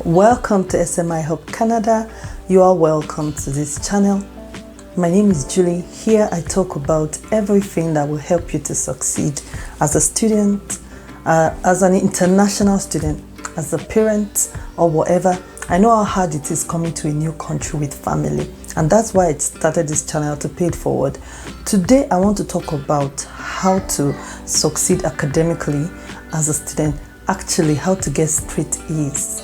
Welcome to SMI Hub Canada. You are welcome to this channel. My name is Julie. Here I talk about everything that will help you to succeed as a student, as an international student, as a parent, or whatever. I know how hard it is coming to a new country with family, and that's why I started this channel, to pay it forward. Today I want to talk about how to succeed academically as a student, actually how to get straight A's.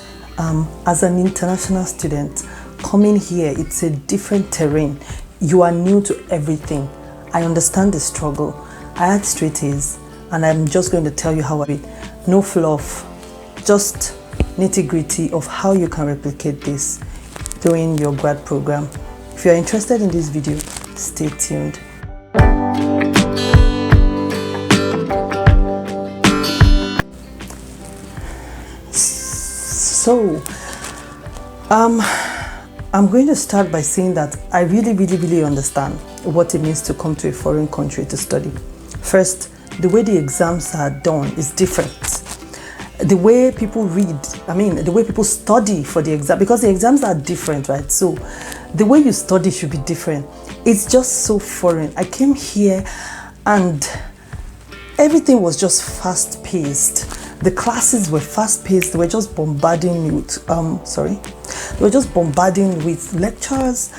As an international student coming here, it's a different terrain. You are new to everything. I understand the struggle. I had straight A's, and I'm just going to tell you how I did. No fluff, just nitty-gritty of how you can replicate this during your grad program. If you're interested in this video, stay tuned. So, I'm going to start by saying that I really understand what it means to come to a foreign country to study. First, the way the exams are done is different. The way people read, the way people study for the exam, because the exams are different, right? So the way you study should be different. It's just so foreign. I came here and everything was just fast-paced. The classes were fast-paced. They were just bombarding me with, they were just bombarding with lectures.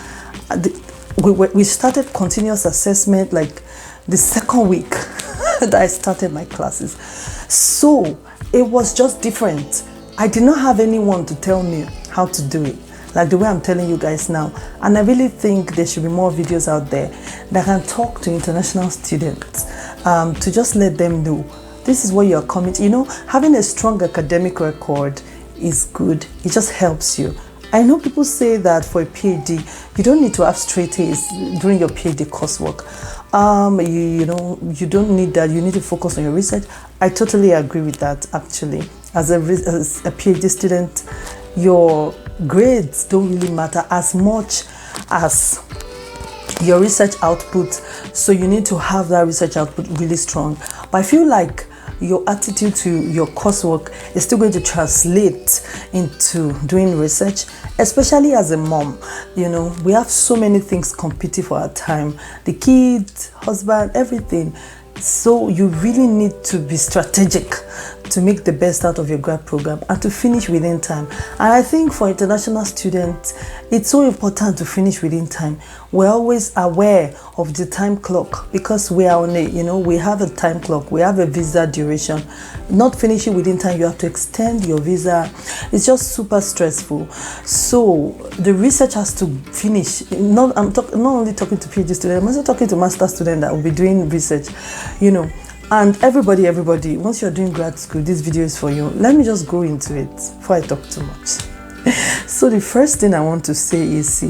We started continuous assessment like the second week that I started my classes. So it was just different. I did not have anyone to tell me how to do it, like the way I'm telling you guys now. And I really think there should be more videos out there that can talk to international students, to just let them know this is what you're coming to. You know, having a strong academic record is good. It just helps you. I know people say that for a PhD, you don't need to have straight A's during your PhD coursework. You don't need that. You need to focus on your research. I totally agree with that, actually. As a PhD student, your grades don't really matter as much as your research output. So you need to have that research output really strong. But I feel like your attitude to your coursework is still going to translate into doing research, especially as a mom. You know, we have so many things competing for our time, the kids, husband, everything. So you really need to be strategic to make the best out of your grad program and to finish within time. And I think for international students, it's so important to finish within time. We're always aware of the time clock because we are on we have a time clock, we have a visa duration. Not finishing within time, you have to extend your visa. It's just super stressful. So the research has to finish. I'm not only talking to PhD students, I'm also talking to master students that will be doing research, And everybody, once you're doing grad school, this video is for you. Let me just go into it before I talk too much. So the first thing I want to say is,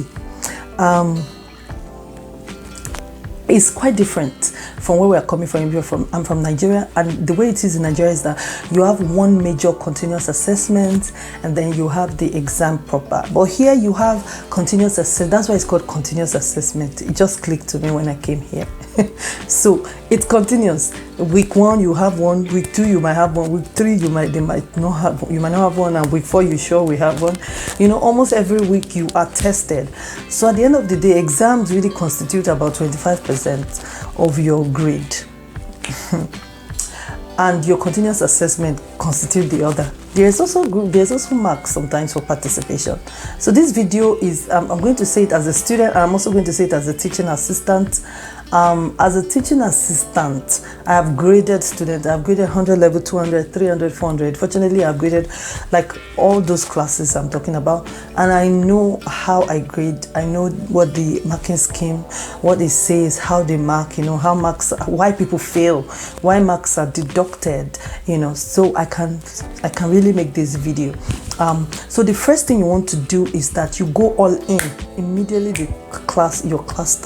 it's quite different from where we are coming from. I'm from Nigeria, and the way it is in Nigeria is that you have one major continuous assessment and then you have the exam proper. But here you have continuous assessment. That's why it's called continuous assessment. It just clicked to me when I came here. So it's continuous. Week 1 you have one, week 2 you might have one, week 3 you might not have one, and week 4 you sure we have one. Almost every week you are tested. So at the end of the day, exams really constitute about 25% of your grade. And your continuous assessment constitute the other. There's also marks sometimes for participation. So this video is, I'm going to say it as a student, and I'm also going to say it as a teaching assistant. As a teaching assistant, I have graded students. I've graded 100 level, 200, 300, 400. Fortunately, I've graded like all those classes I'm talking about, and I know how I grade. I know what the marking scheme, what it says, how they mark, how marks, why people fail, why marks are deducted, so I can really make this video. So the first thing you want to do is that you go all in immediately your class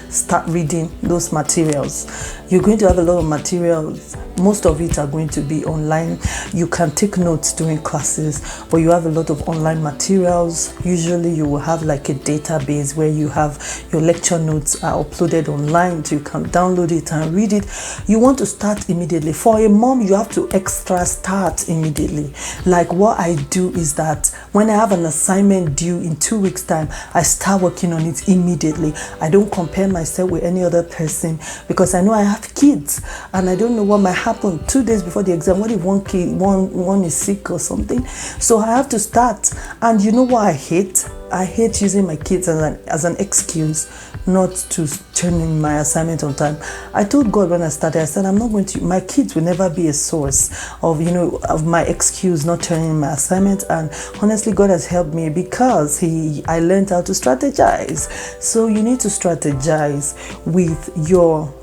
start reading those materials. You're going to have a lot of materials. Most of it are going to be online. You can take notes during classes, but you have a lot of online materials. Usually you will have like a database where you have your lecture notes are uploaded online, so you can download it and read it. You want to start immediately. For a mom, you have to extra start immediately. Like what I do is that When I have an assignment due in 2 weeks time, I start working on it immediately. I don't compare myself with any other person because I know I have kids and I don't know what might happen 2 days before the exam. What if one is sick or something? So I have to start. And you know what I hate? I hate using my kids as an excuse not to turn in my assignment on time. I told God when I started, I said, I'm not going to, my kids will never be a source of, of my excuse not turning in my assignment. And honestly, God has helped me because I learned how to strategize. So you need to strategize with your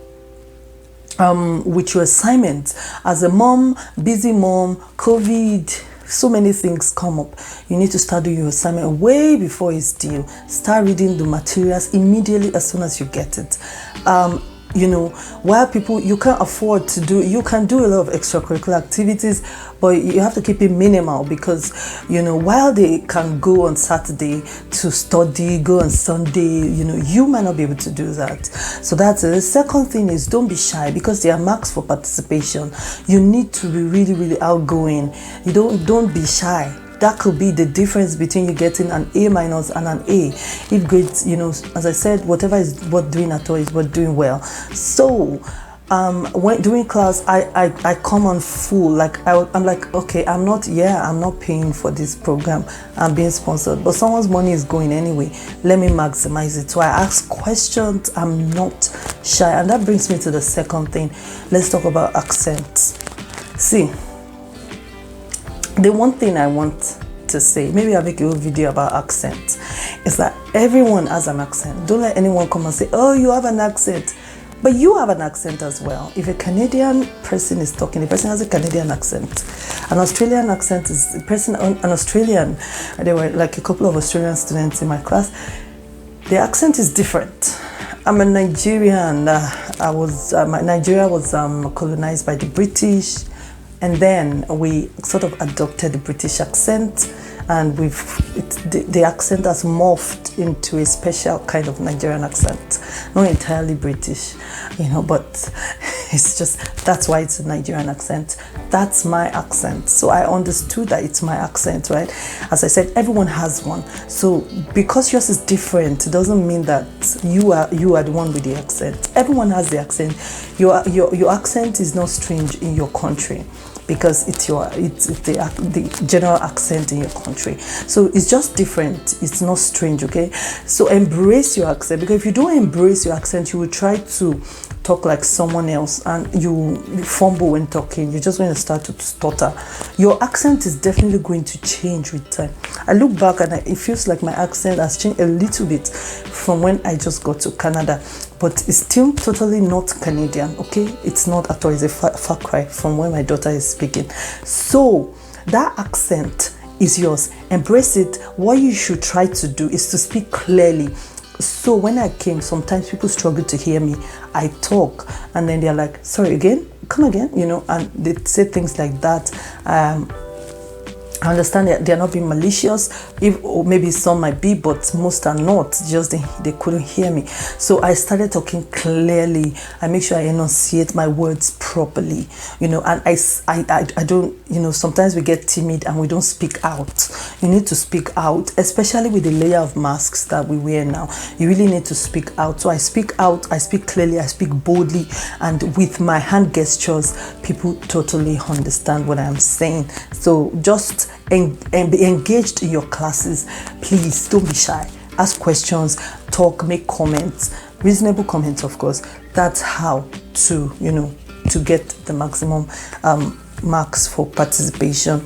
assignment. As a mom, busy mom, COVID, so many things come up. You need to start doing your assignment way before it's due. Start reading the materials immediately as soon as you get it. While people, you can't afford to do, you can do a lot of extracurricular activities, but you have to keep it minimal because, while they can go on Saturday to study, go on Sunday, you might not be able to do that. So that's it. The second thing is don't be shy because there are marks for participation. You need to be really, really outgoing. You don't be shy. That could be the difference between you getting an A- and an A. If grades, as I said, whatever is worth doing at all is worth doing well. So when during class, I come on full. Like I'm like, okay, I'm not paying for this program. I'm being sponsored, but someone's money is going anyway. Let me maximize it. So I ask questions. I'm not shy, and that brings me to the second thing. Let's talk about accents. See. The one thing I want to say, maybe I'll make a whole video about accent, is that everyone has an accent. Don't let anyone come and say, oh, you have an accent. But you have an accent as well. If a Canadian person is talking, the person has a Canadian accent. An Australian accent is an Australian. There were like a couple of Australian students in my class. The accent is different. I'm a Nigerian. Nigeria was colonized by the British. And then we sort of adopted the British accent, and the accent has morphed into a special kind of Nigerian accent, not entirely British, but it's just, that's why it's a Nigerian accent. That's my accent. So I understood that it's my accent, right? As I said, everyone has one. So because yours is different, it doesn't mean that you are the one with the accent. Everyone has the accent. Your accent is not strange in your country, because it's the general accent in your country. So it's just different. It's not strange, okay? So embrace your accent, because if you don't embrace your accent, you will try to talk like someone else and you fumble when talking. You're just going to start to stutter. Your accent is definitely going to change with time. I look back and it feels like my accent has changed a little bit from when I just got to Canada, but it's still totally not Canadian, okay? It's not at all. It's a far cry from when my daughter is speaking. So that accent is yours. Embrace it. What you should try to do is to speak clearly. So when I came, sometimes people struggle to hear me. I talk and then they're like, sorry, again, come again, and they say things like that. I understand that they're not being malicious, or maybe some might be, but most are not. Just they couldn't hear me. So I started talking clearly. I make sure I enunciate my words properly, and I don't, sometimes we get timid and we don't speak out. You need to speak out, especially with the layer of masks that we wear now. You really need to speak out. So I speak out, I speak clearly, I speak boldly, and with my hand gestures, people totally understand what I'm saying. So just and be engaged in your classes. Please don't be shy. Ask questions, talk, make comments, reasonable comments, of course. That's how to to get the maximum marks for participation.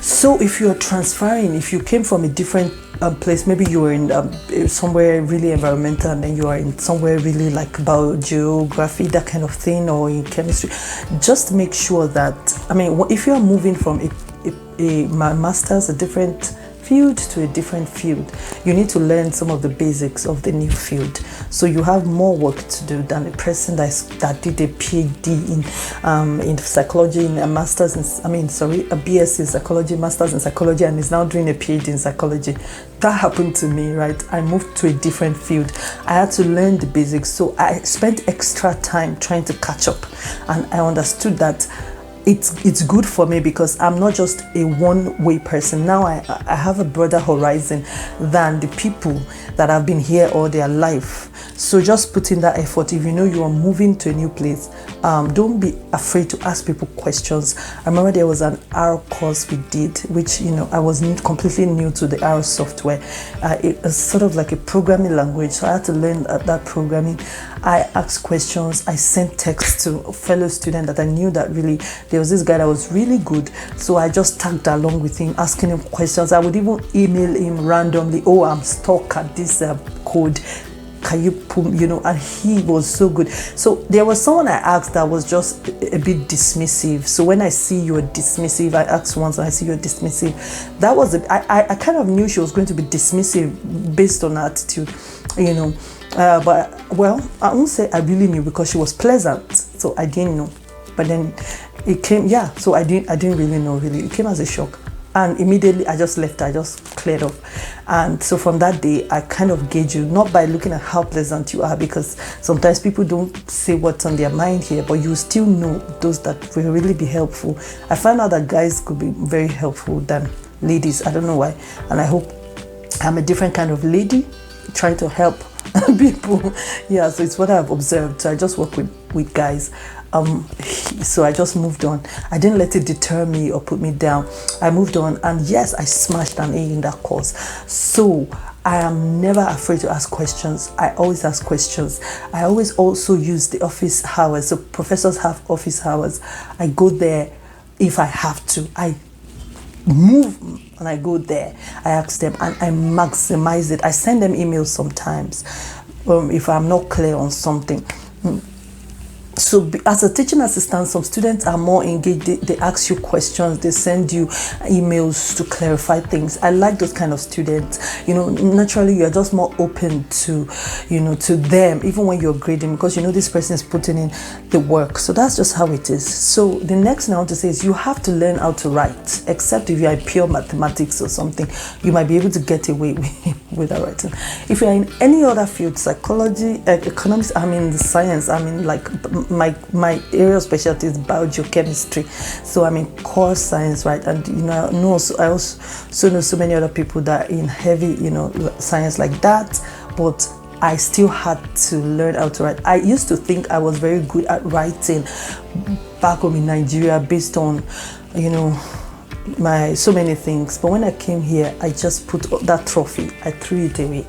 So if you're transferring, if you came from a different place, maybe you were in somewhere really environmental and then you are in somewhere really like biogeography, that kind of thing, or in chemistry, just make sure that, if you are moving from a master's, a different field to a different field, you need to learn some of the basics of the new field. So you have more work to do than a person that did a PhD in psychology, in a master's, a BS in psychology, master's in psychology, and is now doing a PhD in psychology. That happened to me, right? I moved to a different field. I had to learn the basics. So I spent extra time trying to catch up, and I understood that it's good for me because I'm not just a one-way person. Now I have a broader horizon than the people that have been here all their life. So just put in that effort. If you know you are moving to a new place, don't be afraid to ask people questions. I remember there was an R course we did, which, you know, I was completely new to the R software. It was sort of like a programming language, so I had to learn that programming. I asked questions. I sent texts to a fellow student that I knew that really, there was this guy that was really good. So I just tagged along with him, asking him questions. I would even email him randomly, oh, I'm stuck at this code. Can you put, you know, and he was so good. So there was someone I asked that was just a bit dismissive. So when I see you're dismissive, I asked once and I see you're dismissive. That was, I kind of knew she was going to be dismissive based on her attitude, you know. But, well, I won't say I really knew because she was pleasant. So I didn't know. But then it came, yeah, so I didn't really know, really. It came as a shock. And immediately I just left, I just cleared off. And so from that day, I kind of gauge you, not by looking at how pleasant you are, because sometimes people don't say what's on their mind here, but you still know those that will really be helpful. I found out that guys could be very helpful than ladies. I don't know why. And I hope I'm a different kind of lady trying to help people. Yeah, so it's what I've observed. So I just work with guys. So I just moved on. I didn't let it deter me or put me down. I moved on, and yes, I smashed an A in that course. So I am never afraid to ask questions. I always ask questions. I always also use the office hours. So professors have office hours. I go there if I have to. I move and I go there. I ask them and I maximize it. I send them emails sometimes if I'm not clear on something. So as a teaching assistant, some students are more engaged. They ask you questions. They send you emails to clarify things. I like those kind of students. You know, naturally, you're just more open to, you know, to them, even when you're grading, because you know this person is putting in the work. So that's just how it is. So the next thing I want to say is you have to learn how to write, except if you're in pure mathematics or something, you might be able to get away without writing. If you're in any other field, psychology, economics, I'm in the science, I'm in like my area of specialty is biochemistry, so I'm in core science, right? And you know, I also know so many other people that are in heavy, you know, science like that, but I still had to learn how to write. I used to think I was very good at writing back home in Nigeria based on, you know, so many things, but when I came here, I just put that trophy, I threw it away.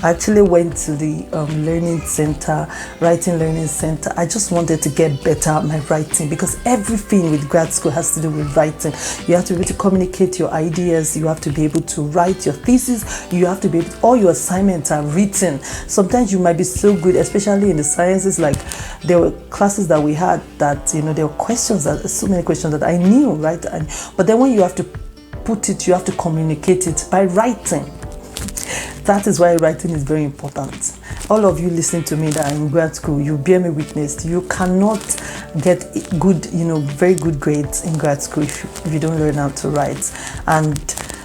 I actually went to the learning center, writing learning center. I just wanted to get better at my writing, because everything with grad school has to do with writing. You have to be able to communicate your ideas, you have to be able to write your thesis, you have to be able to, all your assignments are written. Sometimes you might be so good, especially in the sciences, like there were classes that we had that, you know, there were questions, so many questions that I knew, right? But then when you have to put it, you have to communicate it by writing. That is why writing is very important. All of you listening to me that are in grad school, you bear me witness. You cannot get good, you know, very good grades in grad school if you don't learn how to write. And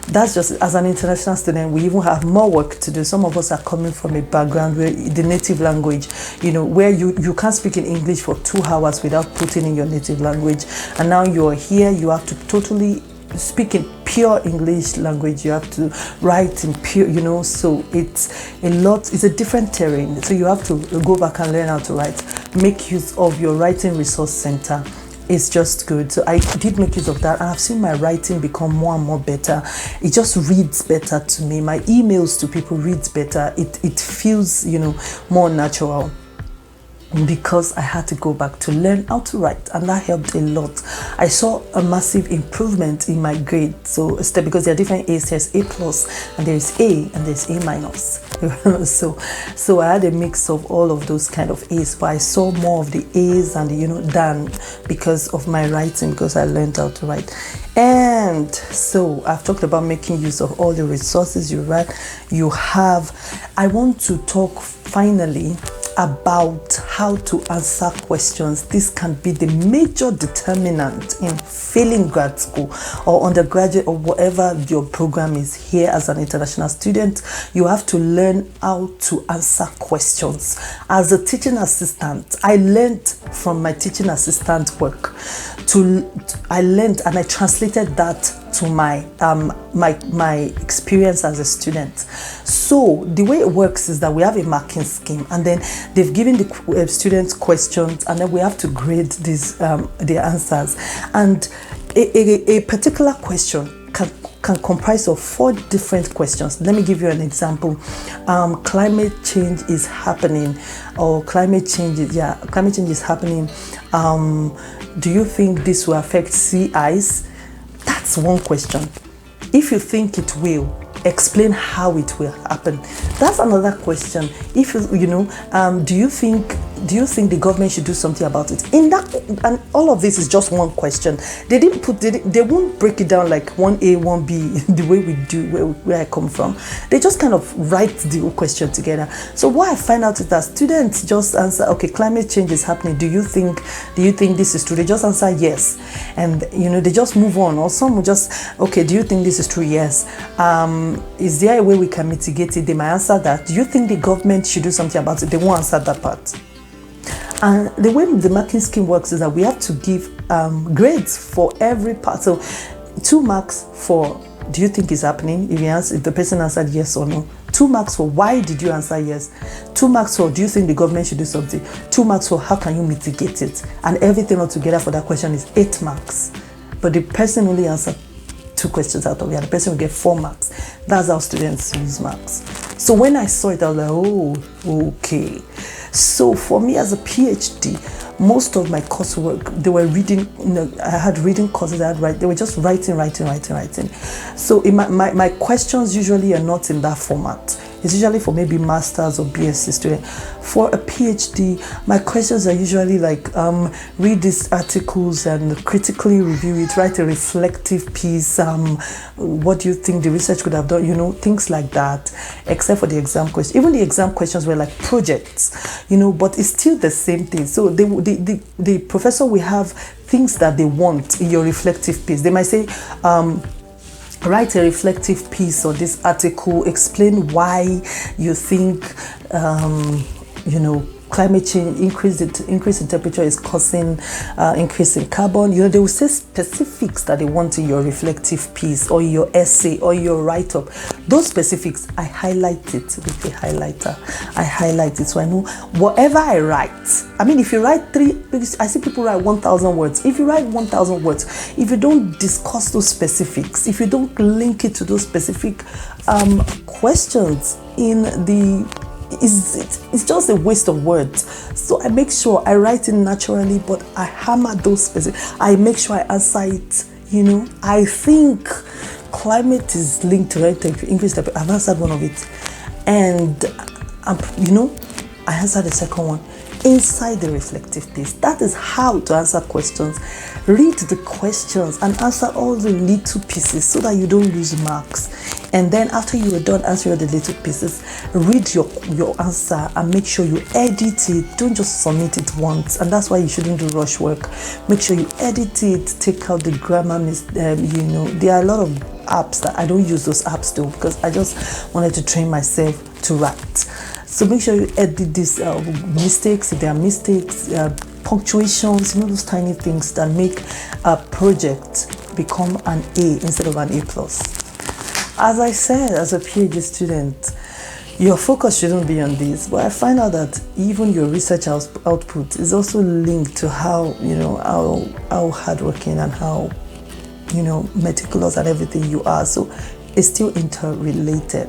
that's just, as an international student, we even have more work to do. Some of us are coming from a background where the native language, you know, where you can't speak in English for 2 hours without putting in your native language. And now you're here, you have to totally speak in pure English language, you have to write in pure, you know, so it's a lot, it's a different terrain. So you have to go back and learn how to write. Make use of your writing resource center. It's just good. So I did make use of that, and I've seen my writing become more and more better. It just reads better to me. My emails to people reads better. It feels, you know, more natural, because I had to go back to learn how to write, and that helped a lot. I saw a massive improvement in my grade. So because there are different A's, there's A plus and there's A and there's A minus. so I had a mix of all of those kind of A's, but I saw more of the A's and the, you know, than because of my writing, because I learned how to write. And so I've talked about making use of all the resources you have. I want to talk finally about how to answer questions. This can be the major determinant in failing grad school or undergraduate or whatever your program is. Here as an international student, you have to learn how to answer questions. As a teaching assistant, I learned from my teaching assistant work. I learned and I translated that to my my experience as a student. So the way it works is that we have a marking scheme, and then they've given the students questions, and then we have to grade these their answers. And a particular question can comprise of 4 different questions. Let me give you an example. Climate change is happening, or climate change is happening. Do you think this will affect sea ice? That's one question. If you think it will, explain how it will happen. That's another question. If do you think the government should do something about it? In that, and all of this is just one question. They won't break it down like 1A, 1B the way we do where I come from. They just kind of write the whole question together. So what I find out is that students just answer, okay, climate change is happening. Do you think this is true? They just answer yes, and they just move on. Or some will just, okay, do you think this is true? Yes. Is there a way we can mitigate it? They might answer that. Do you think the government should do something about it? They won't answer that part. And the way the marking scheme works is that we have to give grades for every part. So 2 marks for do you think it's happening? If the person answered yes or no. 2 marks for why did you answer yes. 2 marks for do you think the government should do something. 2 marks for how can you mitigate it. And everything all together for that question is 8 marks. But the person only answered 2 questions out of it, and the person will get 4 marks. That's how students use marks. So when I saw it, I was like, oh, okay. So for me as a PhD, most of my coursework, they were reading, I had reading courses, they were just writing. So in my questions usually are not in that format. It's usually for maybe master's or BSc student. For a PhD, my questions are usually like, read these articles and critically review it, write a reflective piece, what do you think the research could have done, things like that, except for the exam questions. Even the exam questions were like projects, but it's still the same thing. So the professor will have things that they want in your reflective piece. They might say, write a reflective piece on this article, explain why you think climate change, increase in temperature is causing increase in carbon. They will say specifics that they want in your reflective piece or your essay or your write-up. Those specifics, I highlight it with a highlighter. I highlight it so I know whatever I write. I mean, if you write 3, because I see people write 1,000 words. If you write 1,000 words, if you don't discuss those specifics, if you don't link it to those specific questions in the it's just a waste of words. So I make sure I write it naturally, but I hammer those specifics. I make sure I answer it. I think climate is linked to increased temperature. I've answered one of it, and I answered the second one inside the reflective piece. That is how to answer questions. Read the questions and answer all the little pieces so that you don't lose marks. And then after you are done answering the little pieces, read your answer and make sure you edit it. Don't just submit it once. And that's why you shouldn't do rush work. Make sure you edit it, take out the grammar there are a lot of apps that I don't use those apps though, because I just wanted to train myself to write. So make sure you edit these mistakes, if there are mistakes, punctuations, those tiny things that make a project become an A instead of an A+. As I said, as a PhD student, your focus shouldn't be on this, but I find out that even your research output is also linked to how hardworking and how meticulous and everything you are. So it's still interrelated.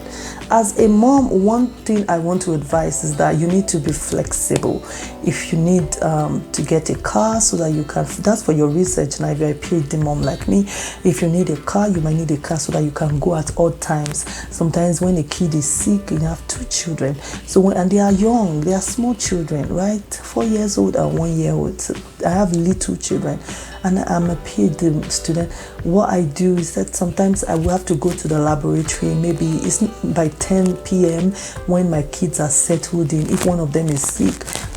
As a mom, one thing I want to advise is that you need to be flexible. If you need to get a car so that you can, that's for your research. Now, if you're a PhD mom like me, if you need a car, you might need a car so that you can go at odd times. Sometimes when a kid is sick, you have 2 children. And they are young, they are small children, right? 4 years old and 1 year old. So I have little children. and I'm a PhD student, what I do is that sometimes I will have to go to the laboratory. Maybe it's by 10 p.m. when my kids are settled in. If one of them is sick,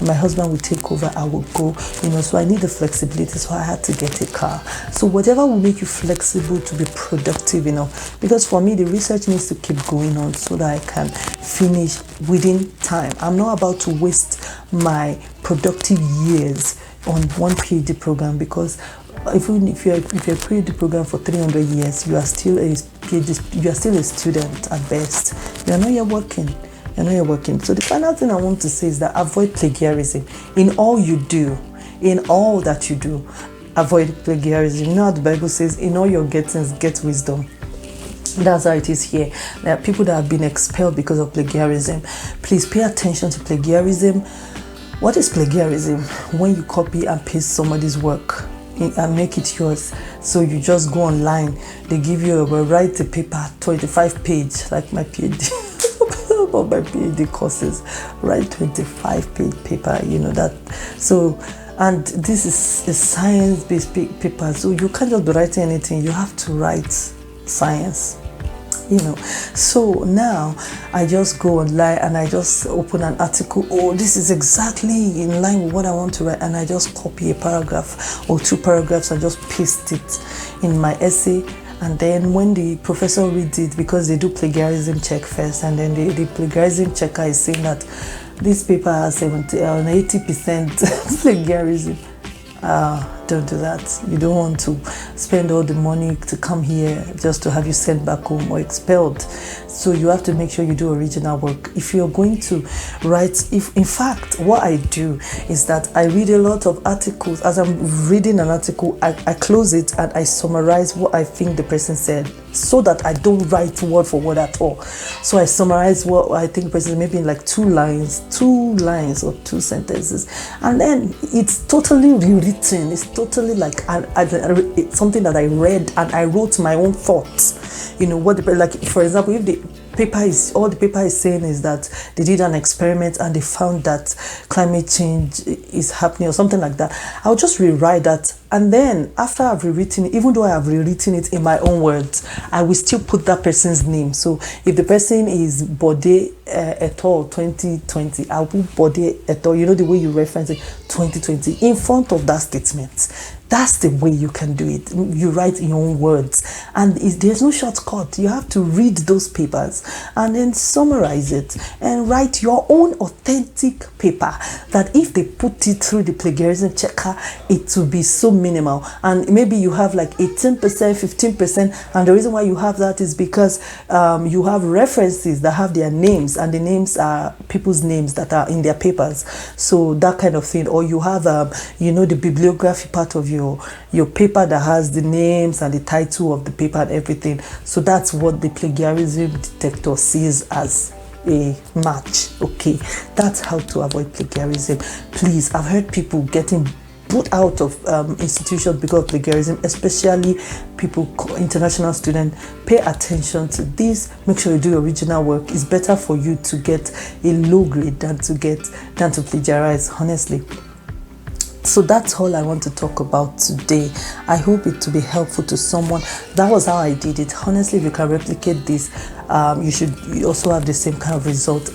my husband will take over, I will go, so I need the flexibility, so I had to get a car. So whatever will make you flexible to be productive enough, because for me the research needs to keep going on so that I can finish within time. I'm not about to waste my productive years on one PhD program, because even if you're a PhD program for 300 years, you are still a PhD, you are still a student at best. You are not yet working. So the final thing I want to say is that avoid plagiarism in all you do, in all that you do. Avoid plagiarism. You know how the Bible says, in all your gettings, get wisdom. That's how it is here. There are people that have been expelled because of plagiarism. Please pay attention to plagiarism. What is plagiarism? When you copy and paste somebody's work and make it yours. So you just go online, they give you write a paper, 25 page, like my PhD. About my PhD courses, write 25-page paper, that. So, and this is a science-based paper, so you can't just be writing anything. You have to write science. So now I just go online and I just open an article. Oh, this is exactly in line with what I want to write, and I just copy a paragraph or 2 paragraphs and just paste it in my essay. And then when the professor reads it, because they do plagiarism check first, and then the plagiarism checker is saying that this paper has 80% plagiarism. Don't do that. You don't want to spend all the money to come here just to have you sent back home or expelled. So you have to make sure you do original work. If you're going to write, in fact, what I do is that I read a lot of articles. As I'm reading an article, I close it and I summarize what I think the person said, so that I don't write word for word at all. So I summarize what I think the person, maybe in like 2 lines or 2 sentences, and then it's totally rewritten. It's totally like it's something that I read and I wrote my own thoughts. Like for example, if the paper is saying is that they did an experiment and they found that climate change is happening or something like that, I'll just rewrite that. And then after I've rewritten it, even though I have rewritten it in my own words, I will still put that person's name. So if the person is Bode et al. 2020, I'll put Bode et al. The way you reference it, 2020, in front of that statement. That's the way you can do it. You write in your own words, and there's no shortcut. You have to read those papers and then summarize it and write your own authentic paper, that if they put it through the plagiarism checker, it will be so minimal. And maybe you have like 18%, 15%, and the reason why you have that is because you have references that have their names, and the names are people's names that are in their papers. So that kind of thing. Or you have the bibliography part of your paper that has the names and the title of the paper and everything. So that's what the plagiarism detector sees as a match. Okay, that's how to avoid plagiarism. Please, I've heard people getting put out of institutions because of plagiarism, especially people, international students. Pay attention to this. Make sure you do original work. It's better for you to get a low grade than to plagiarize, honestly. So that's all I want to talk about today. I hope it to be helpful to someone. That was how I did it. Honestly, if you can replicate this, you should also have the same kind of result.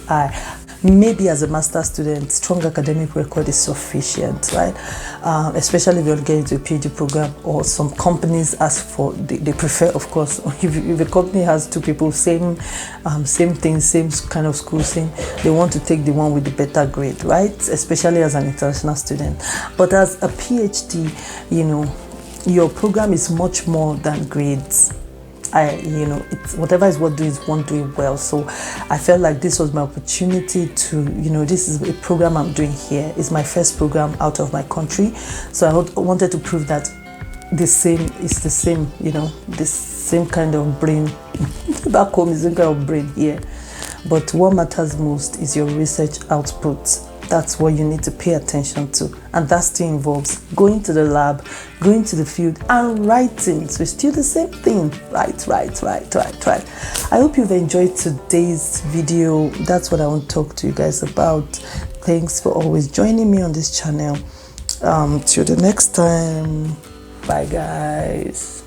Maybe as a master's student, strong academic record is sufficient, right? Especially if you're getting into a PhD program, or some companies ask for, they prefer, of course, if a company has 2 people, same thing, same kind of school, they want to take the one with the better grade, right? Especially as an international student. But as a PhD, your program is much more than grades. It's whatever is what doing one doing well. So I felt like this was my opportunity to, this is a program I'm doing here. It's my first program out of my country. So I wanted to prove that the same, this same kind of brain. Back home is the same kind of brain here. But what matters most is your research output. That's what you need to pay attention to, and that still involves going to the lab, going to the field, and writing. So it's still the same thing. Right. I hope you've enjoyed today's video. That's what I want to talk to you guys about. Thanks for always joining me on this channel. Till the next time. Bye, guys.